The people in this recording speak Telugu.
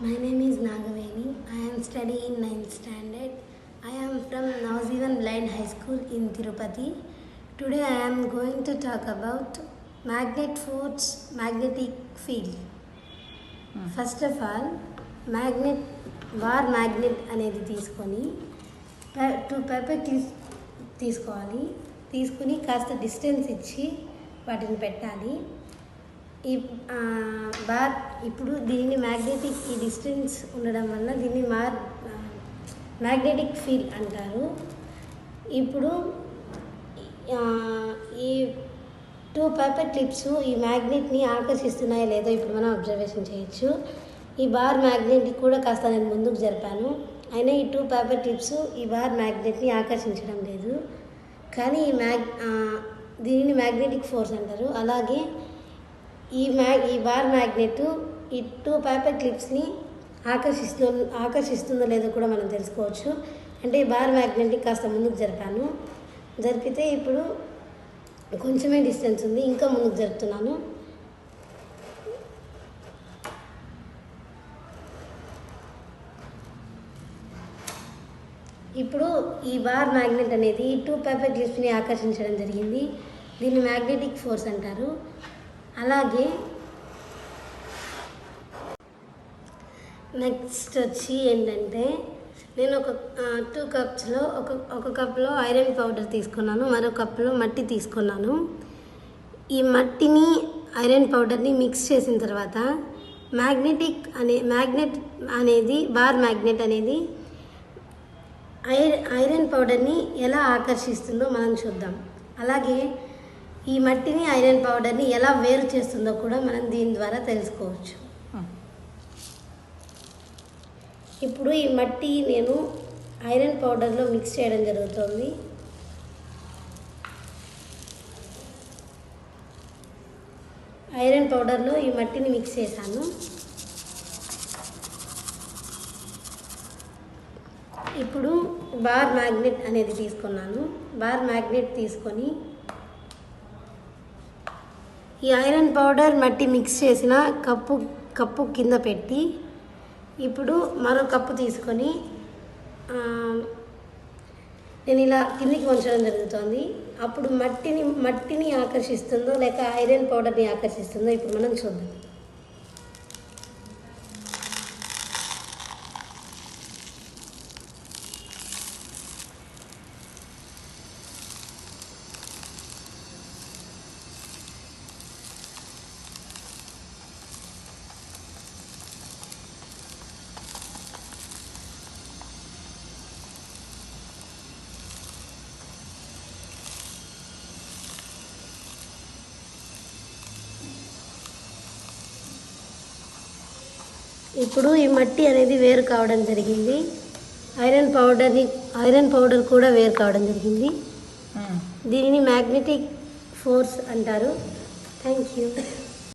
My name is Nagaveni. I am studying in 9th standard. I am from Navjeevan Blind High School in Tirupati. Today I am going to talk about magnet force, magnetic field. First of all, magnet bar magnet అనేది తీసుకొని 2 పేపర్ క్లిప్స్ తీసుకోవాలి. తీసుకుని కాస్త డిస్టెన్స్ ఇచ్చి వాటిని పెట్టాలి. ఈ బార్ ఇప్పుడు దీన్ని మ్యాగ్నెటిక్ ఈ డిస్టెన్స్ ఉండడం వల్ల దీన్ని మ్యాగ్నెటిక్ ఫీల్డ్ అంటారు. ఇప్పుడు ఈ 2 పేపర్ క్లిప్స్ ఈ మ్యాగ్నెట్ని ఆకర్షిస్తున్నాయో లేదో ఇప్పుడు మనం అబ్జర్వేషన్ చేయొచ్చు. ఈ బార్ మ్యాగ్నెట్ని కూడా కాస్త నేను ముందుకు జరిపాను, అయినా ఈ 2 పేపర్ క్లిప్స్ ఈ బార్ మ్యాగ్నెట్ని ఆకర్షించడం లేదు. కానీ దీనిని మ్యాగ్నెటిక్ ఫోర్స్ అంటారు. అలాగే ఈ బార్ మ్యాగ్నెట్ ఈ 2 పేపర్ క్లిప్స్ని ఆకర్షిస్తుందో లేదో కూడా మనం తెలుసుకోవచ్చు. అంటే ఈ బార్ మ్యాగ్నెట్ని కాస్త ముందుకు జరిపాను, జరిపితే ఇప్పుడు కొంచెమే డిస్టెన్స్ ఉంది, ఇంకా ముందుకు జరుపుతున్నాను. ఇప్పుడు ఈ బార్ మ్యాగ్నెట్ అనేది 2 పేపర్ క్లిప్స్ని ఆకర్షించడం జరిగింది. దీన్ని మ్యాగ్నెటిక్ ఫోర్స్ అంటారు. అలాగే నెక్స్ట్ వచ్చి ఏంటంటే నేను ఒక 2 కప్స్లో ఒక కప్లో ఐరన్ పౌడర్ తీసుకున్నాను, మరో కప్లో మట్టి తీసుకున్నాను. ఈ మట్టిని ఐరన్ పౌడర్ని మిక్స్ చేసిన తర్వాత మ్యాగ్నెట్ అనేది బార్ మ్యాగ్నెట్ అనేది ఐరన్ పౌడర్ని ఎలా ఆకర్షిస్తుందో మనం చూద్దాం. అలాగే ఈ మట్టిని ఐరన్ పౌడర్ని ఎలా వేరు చేస్తుందో కూడా మనం దీని ద్వారా తెలుసుకోవచ్చు. ఇప్పుడు ఈ మట్టి నేను ఐరన్ పౌడర్లో మిక్స్ చేయడం జరుగుతుంది. ఐరన్ పౌడర్లో ఈ మట్టిని మిక్స్ చేశాను. ఇప్పుడు బార్ మ్యాగ్నెట్ అనేది తీసుకున్నాను. బార్ మ్యాగ్నెట్ తీసుకొని ఈ ఐరన్ పౌడర్ మట్టి మిక్స్ చేసిన కప్పు కింద పెట్టి ఇప్పుడు మరో కప్పు తీసుకొని నేను ఇలా కిందికి వంచడం జరుగుతుంది. అప్పుడు మట్టిని ఆకర్షిస్తుందో లేక ఐరన్ పౌడర్ని ఆకర్షిస్తుందో ఇప్పుడు మనం చూద్దాం. ఇప్పుడు ఈ మట్టి అనేది వేరు కావడం జరిగింది. ఐరన్ పౌడర్ కూడా వేరు కావడం జరిగింది. దీనిని మ్యాగ్నెటిక్ ఫోర్స్ అంటారు. Thank you.